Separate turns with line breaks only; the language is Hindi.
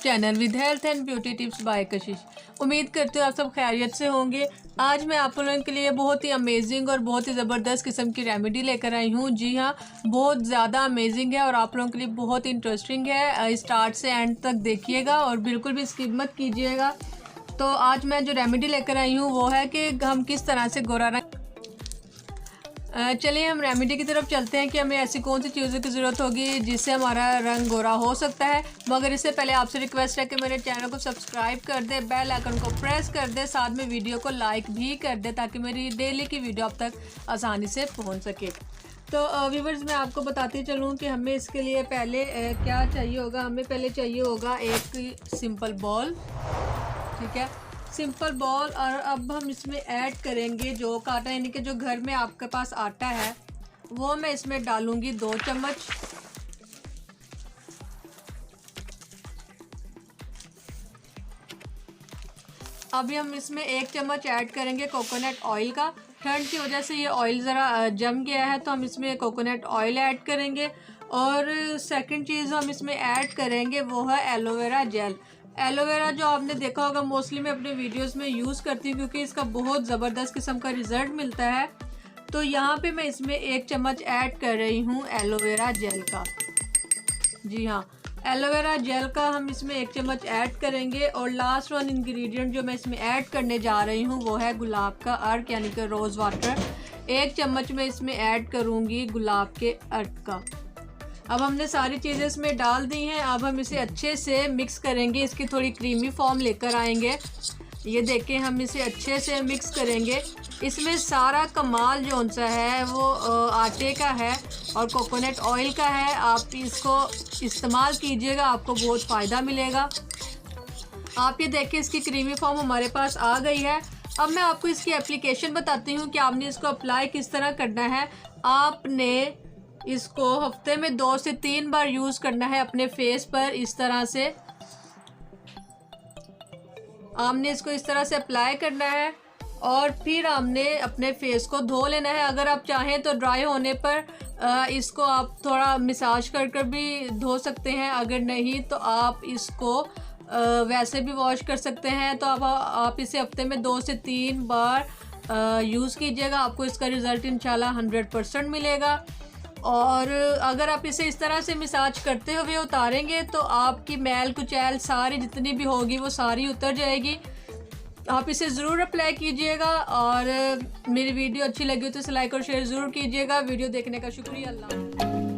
Channel with health and beauty tips by कशिश। उम्मीद करते हो आप सब खैरियत से होंगे। आज मैं आप लोगों के लिए बहुत ही अमेजिंग और बहुत ही ज़बरदस्त किस्म की रेमेडी लेकर आई हूँ। जी हाँ, बहुत ज़्यादा अमेजिंग है और आप लोगों के लिए बहुत इंटरेस्टिंग है। स्टार्ट से एंड तक देखिएगा और बिल्कुल भी स्किप मत कीजिएगा। तो आज मैं जो रेमेडी लेकर आई हूँ वो है कि हम किस तरह से गोरा रंग। चलिए हम रेमेडी की तरफ चलते हैं कि हमें ऐसी कौन सी चीज़ों की ज़रूरत होगी जिससे हमारा रंग गोरा हो सकता है। मगर इससे पहले आपसे रिक्वेस्ट है कि मेरे चैनल को सब्सक्राइब कर दे, बेल आइकन को प्रेस कर दे, साथ में वीडियो को लाइक भी कर दे ताकि मेरी डेली की वीडियो आप तक आसानी से पहुंच सके। तो व्यूवर्स, मैं आपको बताती चलूँ कि हमें इसके लिए पहले क्या चाहिए होगा। हमें पहले चाहिए होगा एक सिंपल बॉल, ठीक है, सिंपल बॉल। और अब हम इसमें ऐड करेंगे जो काटा, यानी कि जो घर में आपके पास आटा है वो मैं इसमें डालूंगी 2 चम्मच। अभी हम इसमें 1 चम्मच ऐड करेंगे कोकोनट ऑयल का। ठंड की वजह से ये ऑयल ज़रा जम गया है तो हम इसमें कोकोनट ऑयल ऐड करेंगे। और सेकंड चीज़ हम इसमें ऐड करेंगे वो है एलोवेरा जेल। एलोवेरा जो आपने देखा होगा, मोस्टली मैं अपने वीडियोस में यूज़ करती हूँ क्योंकि इसका बहुत ज़बरदस्त किस्म का रिज़ल्ट मिलता है। तो यहाँ पे मैं इसमें 1 चम्मच ऐड कर रही हूँ एलोवेरा जेल का। जी हाँ, एलोवेरा जेल का हम इसमें 1 चम्मच ऐड करेंगे। और लास्ट वन इंग्रेडिएंट जो मैं इसमें ऐड करने जा रही हूँ वो है गुलाब का अर्क, यानी कि रोज़ वाटर। 1 चम्मच मैं इसमें ऐड करूँगी गुलाब के अर्क का। अब हमने सारी चीज़ें इसमें डाल दी हैं। अब हम इसे अच्छे से मिक्स करेंगे, इसकी थोड़ी क्रीमी फॉर्म लेकर आएंगे। ये देखें, हम इसे अच्छे से मिक्स करेंगे। इसमें सारा कमाल जो सा है वो आटे का है और कोकोनट ऑयल का है। आप इसको इस्तेमाल कीजिएगा, आपको बहुत फ़ायदा मिलेगा। आप ये देखें, इसकी क्रीमी फॉर्म हमारे पास आ गई है। अब मैं आपको इसकी एप्लीकेशन बताती हूँ कि आपने इसको अप्लाई किस तरह करना है। आपने इसको हफ्ते में 2 से 3 बार यूज़ करना है अपने फेस पर। इस तरह से आपने इसको इस तरह से अप्लाई करना है और फिर आपने अपने फेस को धो लेना है। अगर आप चाहें तो ड्राई होने पर इसको आप थोड़ा मसाज कर कर भी धो सकते हैं। अगर नहीं तो आप इसको वैसे भी वॉश कर सकते हैं। तो आप इसे हफ्ते में 2 से 3 बार यूज़ कीजिएगा, आपको इसका रिज़ल्ट इंशाल्लाह 100% मिलेगा। और अगर आप इसे इस तरह से मसाज करते हुए उतारेंगे तो आपकी मैल कुचैल सारी जितनी भी होगी वो सारी उतर जाएगी। आप इसे ज़रूर अप्लाई कीजिएगा और मेरी वीडियो अच्छी लगी हो तो इसे लाइक और शेयर ज़रूर कीजिएगा। वीडियो देखने का शुक्रिया। अल्लाह।